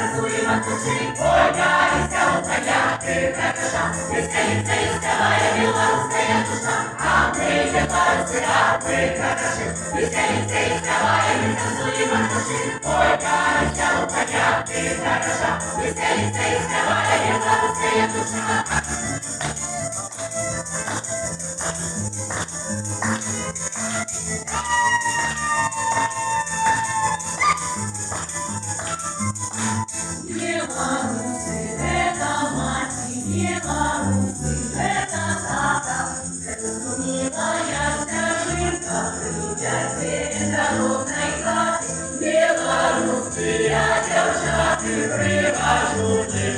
танцуем от души. Ой, Гаська, моя, ты хороша, веселится и вставая белорусская душа. А мы белорусы, а мы хороши, веселится и вставая, мы танцуем от души. Ой, Гаська, моя, ты хороша, веселится и вставая белорусская душа. Белорусы — это мать, белорусы — это тата. Это милая стежинка, придя из родной хаты. Белорусские девчаты привожу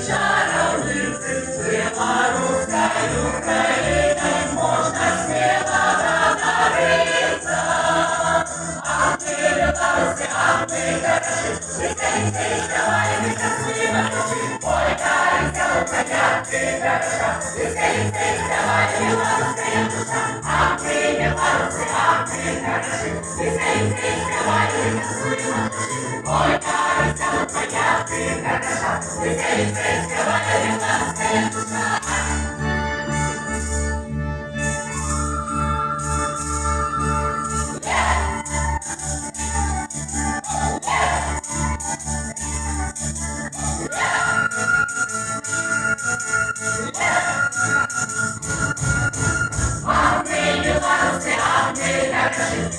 чаровницы. Белорусской Украиной можно смело договориться. А ты, белорусы, а ты хороши, веселимся и вставай, мы танцуем от души. Ой, Гаська, моя, ты хороша, веселимся и вставай, белорусская душа. А мы, белорусы, а мы хороши, веселимся и вставай, мы танцуем от души. Ой, Гаська, моя, ты хороша, веселимся и вставай, белорусская душа.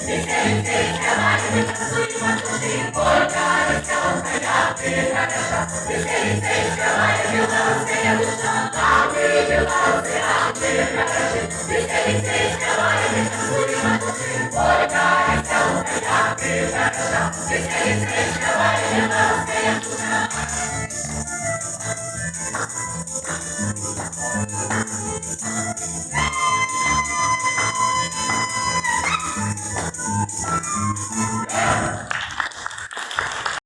Веселимся и вставай, мы танцуем от души. Ой, Гаська, моя, ты хороша, веселимся и вставай, белорусская душа. А мы, белорусы, а мы хороши, веселимся и вставай, мы танцуем от души. Ой, Гаська, моя, ты хороша, веселимся и вставай, белорусская душа.